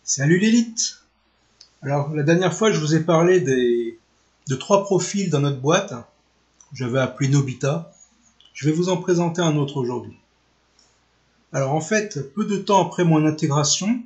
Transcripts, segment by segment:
Salut l'élite! Alors la dernière fois je vous ai parlé de trois profils dans notre boîte, que j'avais appelé Nobita. Je vais vous en présenter un autre aujourd'hui. Alors en fait, peu de temps après mon intégration,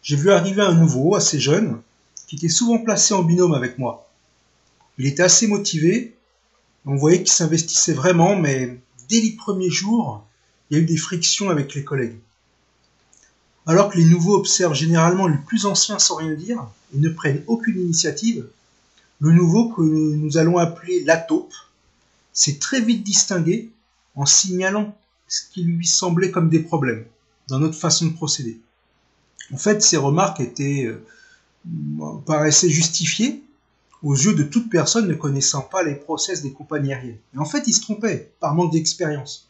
j'ai vu arriver un nouveau, assez jeune, qui était souvent placé en binôme avec moi. Il était assez motivé, on voyait qu'il s'investissait vraiment, mais dès les premiers jours, il y a eu des frictions avec les collègues. Alors que les nouveaux observent généralement les plus anciens sans rien dire et ne prennent aucune initiative, le nouveau que nous allons appeler la taupe s'est très vite distingué en signalant ce qui lui semblait comme des problèmes dans notre façon de procéder. En fait, ces remarques paraissaient justifiées aux yeux de toute personne ne connaissant pas les process des compagnies aériennes. Et en fait, il se trompait par manque d'expérience.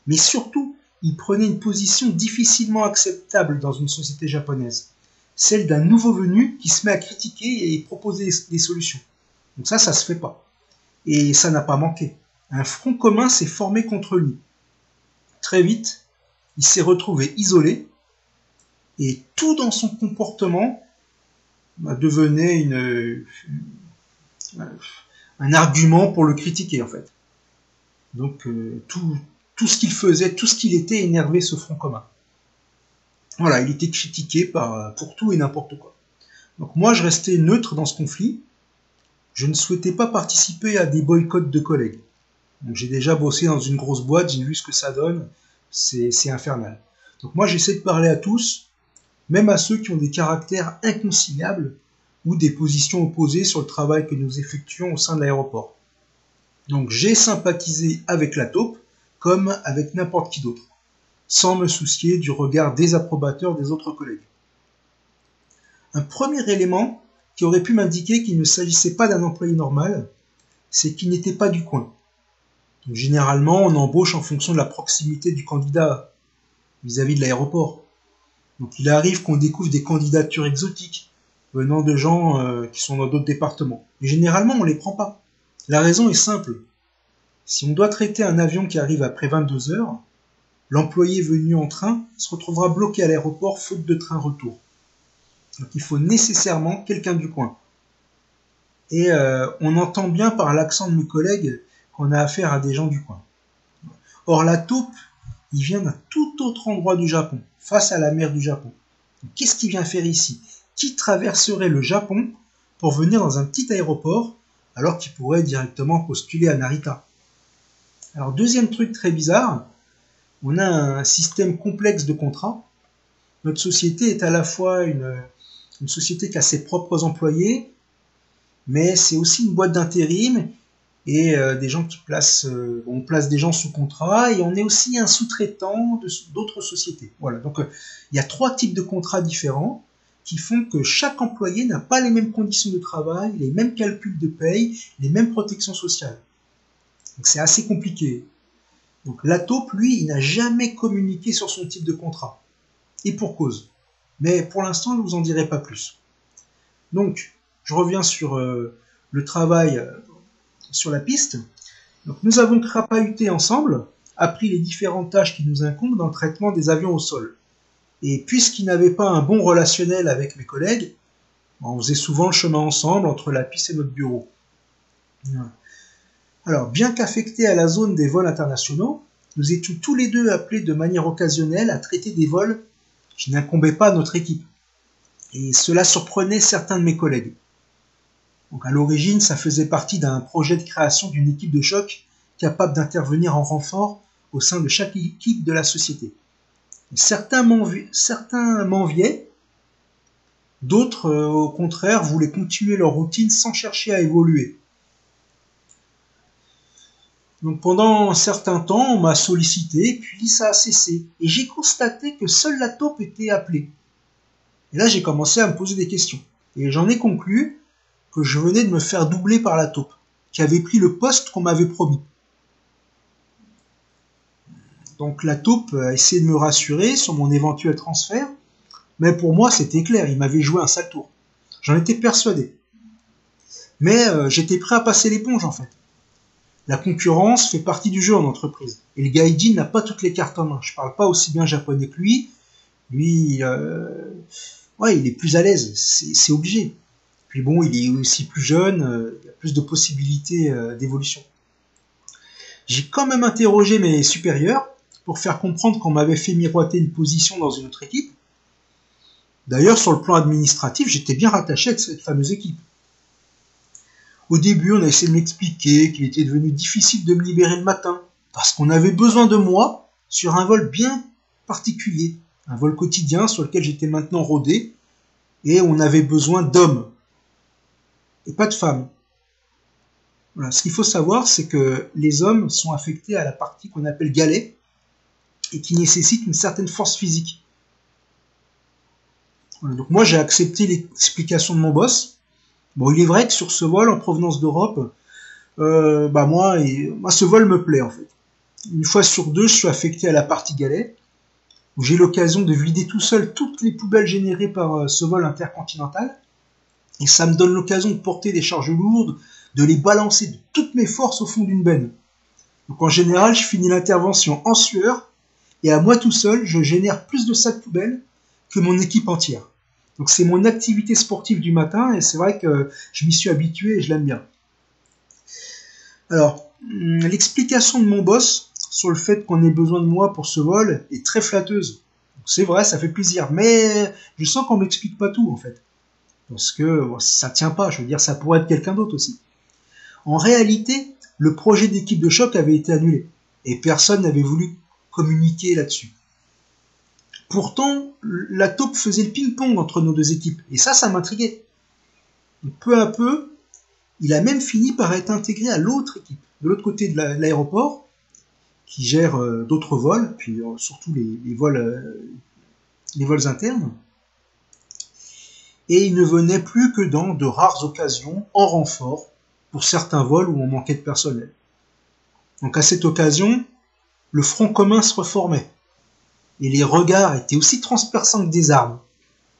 Mais surtout, il prenait une position difficilement acceptable dans une société japonaise, celle d'un nouveau venu qui se met à critiquer et proposer des solutions. Donc ça se fait pas. Et ça n'a pas manqué. Un front commun s'est formé contre lui. Très vite, il s'est retrouvé isolé et tout dans son comportement devenait un argument pour le critiquer en fait. Donc tout ce qu'il faisait, tout ce qu'il était énervé ce front commun. Voilà, il était critiqué pour tout et n'importe quoi. Donc moi je restais neutre dans ce conflit. Je ne souhaitais pas participer à des boycotts de collègues. Donc j'ai déjà bossé dans une grosse boîte, j'ai vu ce que ça donne, c'est infernal. Donc moi j'essaie de parler à tous, même à ceux qui ont des caractères inconciliables ou des positions opposées sur le travail que nous effectuons au sein de l'aéroport. Donc j'ai sympathisé avec la taupe comme avec n'importe qui d'autre, sans me soucier du regard désapprobateur des autres collègues. Un premier élément qui aurait pu m'indiquer qu'il ne s'agissait pas d'un employé normal, c'est qu'il n'était pas du coin. Donc, généralement, on embauche en fonction de la proximité du candidat vis-à-vis de l'aéroport. Donc il arrive qu'on découvre des candidatures exotiques venant de gens qui sont dans d'autres départements. Et généralement, on ne les prend pas. La raison est simple. Si on doit traiter un avion qui arrive après 22 heures, l'employé venu en train se retrouvera bloqué à l'aéroport faute de train retour. Donc il faut nécessairement quelqu'un du coin. Et on entend bien par l'accent de mes collègues qu'on a affaire à des gens du coin. Or la taupe, il vient d'un tout autre endroit du Japon, face à la mer du Japon. Qu'est-ce qu'il vient faire ici? Qui traverserait le Japon pour venir dans un petit aéroport alors qu'il pourrait directement postuler à Narita? Alors deuxième truc très bizarre, on a un système complexe de contrats. Notre société est à la fois une société qui a ses propres employés, mais c'est aussi une boîte d'intérim et des gens qui on place des gens sous contrat et on est aussi un sous-traitant d'autres sociétés. Voilà, donc il y a trois types de contrats différents qui font que chaque employé n'a pas les mêmes conditions de travail, les mêmes calculs de paye, les mêmes protections sociales. Donc c'est assez compliqué. Donc la taupe, lui, il n'a jamais communiqué sur son type de contrat. Et pour cause. Mais pour l'instant, je ne vous en dirai pas plus. Donc, je reviens sur le travail sur la piste. Donc, nous avons crapahuté ensemble, appris les différentes tâches qui nous incombent dans le traitement des avions au sol. Et puisqu'il n'avait pas un bon relationnel avec mes collègues, on faisait souvent le chemin ensemble entre la piste et notre bureau. Alors, bien qu'affectés à la zone des vols internationaux, nous étions tous les deux appelés de manière occasionnelle à traiter des vols qui n'incombaient pas à notre équipe. Et cela surprenait certains de mes collègues. Donc à l'origine, ça faisait partie d'un projet de création d'une équipe de choc capable d'intervenir en renfort au sein de chaque équipe de la société. Certains m'enviaient, d'autres, au contraire, voulaient continuer leur routine sans chercher à évoluer. Donc pendant un certain temps, on m'a sollicité, puis ça a cessé. Et j'ai constaté que seule la taupe était appelée. Et là, j'ai commencé à me poser des questions. Et j'en ai conclu que je venais de me faire doubler par la taupe, qui avait pris le poste qu'on m'avait promis. Donc la taupe a essayé de me rassurer sur mon éventuel transfert, mais pour moi, c'était clair, il m'avait joué un sale tour. J'en étais persuadé. Mais j'étais prêt à passer l'éponge, en fait. La concurrence fait partie du jeu en entreprise. Et le gaijin n'a pas toutes les cartes en main. Je parle pas aussi bien japonais que lui. Lui, Ouais, il est plus à l'aise, c'est obligé. Puis bon, il est aussi plus jeune, il a plus de possibilités d'évolution. J'ai quand même interrogé mes supérieurs pour faire comprendre qu'on m'avait fait miroiter une position dans une autre équipe. D'ailleurs, sur le plan administratif, j'étais bien rattaché à cette fameuse équipe. Au début, on a essayé de m'expliquer qu'il était devenu difficile de me libérer le matin, parce qu'on avait besoin de moi sur un vol bien particulier, un vol quotidien sur lequel j'étais maintenant rodé, et on avait besoin d'hommes, et pas de femmes. Voilà. Ce qu'il faut savoir, c'est que les hommes sont affectés à la partie qu'on appelle galet, et qui nécessite une certaine force physique. Voilà. Donc moi, j'ai accepté l'explication de mon boss. Bon, il est vrai que sur ce vol en provenance d'Europe, moi, ce vol me plaît en fait. Une fois sur deux, je suis affecté à la partie galet, où j'ai l'occasion de vider tout seul toutes les poubelles générées par ce vol intercontinental, et ça me donne l'occasion de porter des charges lourdes, de les balancer de toutes mes forces au fond d'une benne. Donc en général, je finis l'intervention en sueur, et à moi tout seul, je génère plus de sacs poubelles que mon équipe entière. Donc c'est mon activité sportive du matin, et c'est vrai que je m'y suis habitué et je l'aime bien. Alors, l'explication de mon boss sur le fait qu'on ait besoin de moi pour ce vol est très flatteuse. C'est vrai, ça fait plaisir, mais je sens qu'on m'explique pas tout en fait. Parce que ça tient pas, je veux dire, ça pourrait être quelqu'un d'autre aussi. En réalité, le projet d'équipe de choc avait été annulé, et personne n'avait voulu communiquer là-dessus. Pourtant, la taupe faisait le ping-pong entre nos deux équipes, et ça m'intriguait. Peu à peu, il a même fini par être intégré à l'autre équipe, de l'autre côté de l'aéroport, qui gère d'autres vols, puis surtout les vols internes. Et il ne venait plus que dans de rares occasions, en renfort, pour certains vols où on manquait de personnel. Donc à cette occasion, le front commun se reformait. Et les regards étaient aussi transperçants que des armes.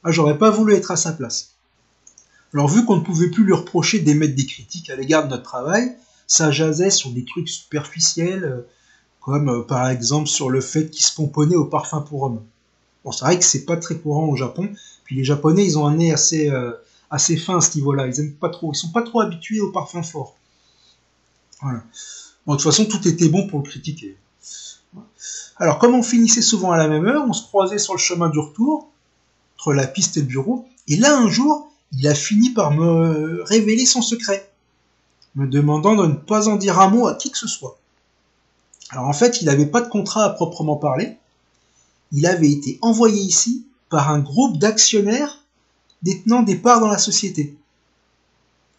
Ah, j'aurais pas voulu être à sa place. Alors vu qu'on ne pouvait plus lui reprocher d'émettre des critiques à l'égard de notre travail, ça jasait sur des trucs superficiels, comme par exemple sur le fait qu'il se pomponnait au parfum pour hommes. Bon, c'est vrai que c'est pas très courant au Japon, puis les Japonais ils ont un nez assez fin à ce niveau-là, ils sont pas trop habitués aux parfums forts. Voilà. Bon, de toute façon, tout était bon pour le critiquer. Alors, comme on finissait souvent à la même heure, on se croisait sur le chemin du retour, entre la piste et le bureau, et là, un jour, il a fini par me révéler son secret, me demandant de ne pas en dire un mot à qui que ce soit. Alors, en fait, il n'avait pas de contrat à proprement parler, il avait été envoyé ici par un groupe d'actionnaires détenant des parts dans la société.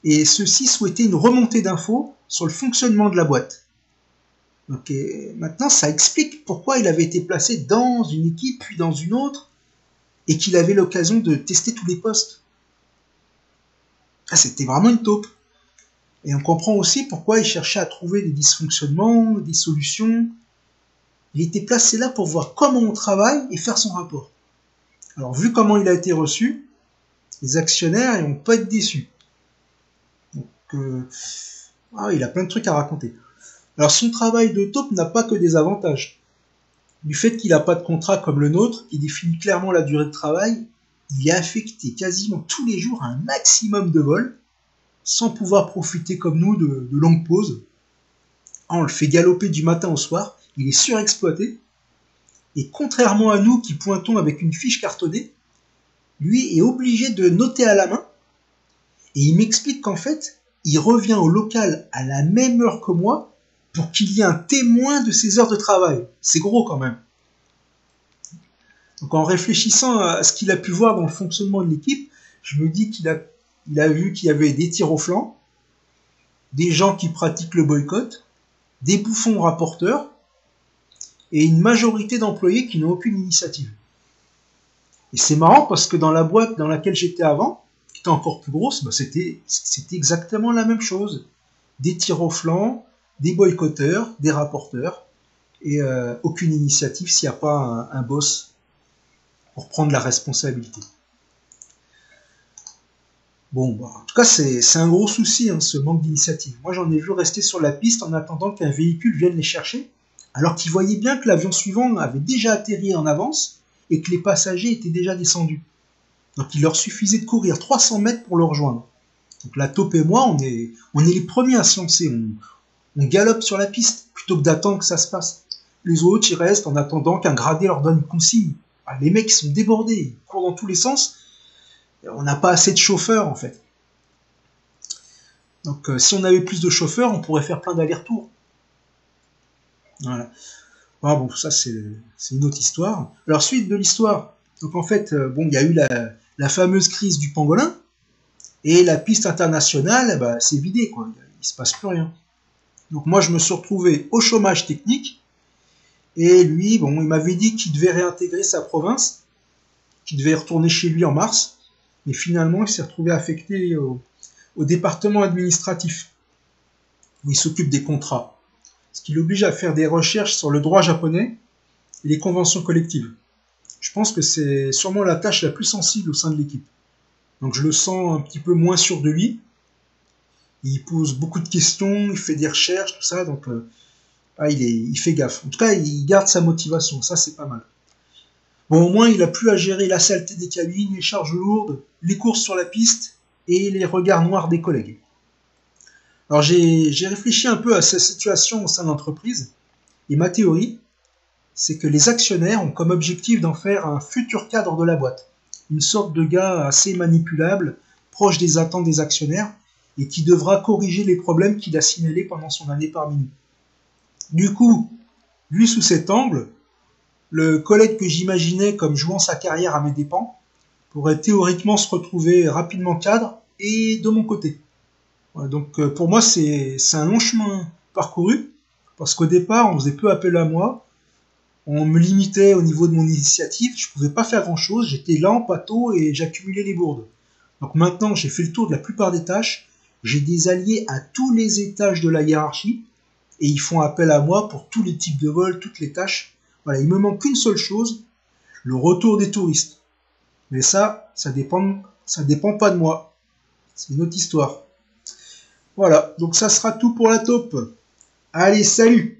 Et ceux-ci souhaitaient une remontée d'infos sur le fonctionnement de la boîte. Donc, maintenant, ça explique pourquoi il avait été placé dans une équipe, puis dans une autre, et qu'il avait l'occasion de tester tous les postes. Ah, c'était vraiment une taupe. Et on comprend aussi pourquoi il cherchait à trouver des dysfonctionnements, des solutions. Il était placé là pour voir comment on travaille et faire son rapport. Alors, vu comment il a été reçu, les actionnaires n'ont pas été déçus. Donc, il a plein de trucs à raconter. Alors, son travail de taupe n'a pas que des avantages. Du fait qu'il n'a pas de contrat comme le nôtre, qui définit clairement la durée de travail, il est affecté quasiment tous les jours à un maximum de vols, sans pouvoir profiter comme nous de longues pauses. On le fait galoper du matin au soir, il est surexploité, et contrairement à nous qui pointons avec une fiche cartonnée, lui est obligé de noter à la main, et il m'explique qu'en fait, il revient au local à la même heure que moi, pour qu'il y ait un témoin de ses heures de travail. C'est gros quand même. Donc en réfléchissant à ce qu'il a pu voir dans le fonctionnement de l'équipe, je me dis qu'il a vu qu'il y avait des tirs au flanc, des gens qui pratiquent le boycott, des bouffons rapporteurs, et une majorité d'employés qui n'ont aucune initiative. Et c'est marrant parce que dans la boîte dans laquelle j'étais avant, qui était encore plus grosse, c'était exactement la même chose. Des tirs au flanc, des boycotteurs, des rapporteurs, et aucune initiative s'il n'y a pas un boss pour prendre la responsabilité. Bon, en tout cas, c'est un gros souci, ce manque d'initiative. Moi, j'en ai vu rester sur la piste en attendant qu'un véhicule vienne les chercher, alors qu'ils voyaient bien que l'avion suivant avait déjà atterri en avance et que les passagers étaient déjà descendus. Donc il leur suffisait de courir 300 mètres pour le rejoindre. Donc la taupe et moi, on est les premiers à se lancer. On galope sur la piste plutôt que d'attendre que ça se passe. Les autres, ils restent en attendant qu'un gradé leur donne une consigne. Ah, les mecs sont débordés, ils courent dans tous les sens. On n'a pas assez de chauffeurs en fait. Donc si on avait plus de chauffeurs, on pourrait faire plein d'allers-retours. Voilà. Ah, bon, ça c'est une autre histoire. Alors suite de l'histoire. Donc en fait, bon, il y a eu la fameuse crise du pangolin et la piste internationale, bah, c'est vidé quoi. Il se passe plus rien. Donc moi je me suis retrouvé au chômage technique et lui, bon, il m'avait dit qu'il devait réintégrer sa province, qu'il devait retourner chez lui en mars, mais finalement il s'est retrouvé affecté au département administratif où il s'occupe des contrats, ce qui l'oblige à faire des recherches sur le droit japonais et les conventions collectives. Je pense que c'est sûrement la tâche la plus sensible au sein de l'équipe. Donc je le sens un petit peu moins sûr de lui. Il pose beaucoup de questions, il fait des recherches, tout ça, donc il fait gaffe. En tout cas, il garde sa motivation, ça c'est pas mal. Bon, au moins il a plus à gérer la saleté des cabines, les charges lourdes, les courses sur la piste et les regards noirs des collègues. Alors j'ai réfléchi un peu à cette situation au sein de l'entreprise, et ma théorie, c'est que les actionnaires ont comme objectif d'en faire un futur cadre de la boîte. Une sorte de gars assez manipulable, proche des attentes des actionnaires, et qui devra corriger les problèmes qu'il a signalés pendant son année parmi nous. Du coup, vu sous cet angle, le collègue que j'imaginais comme jouant sa carrière à mes dépens pourrait théoriquement se retrouver rapidement cadre et de mon côté. Voilà, donc pour moi, c'est un long chemin parcouru, parce qu'au départ, on faisait peu appel à moi, on me limitait au niveau de mon initiative, je pouvais pas faire grand chose, j'étais lent, pâteau et j'accumulais les bourdes. Donc maintenant j'ai fait le tour de la plupart des tâches, j'ai des alliés à tous les étages de la hiérarchie, et ils font appel à moi pour tous les types de vols, toutes les tâches. Voilà, il me manque qu'une seule chose, le retour des touristes. Mais ça dépend pas de moi. C'est une autre histoire. Voilà, donc ça sera tout pour la taupe. Allez, salut!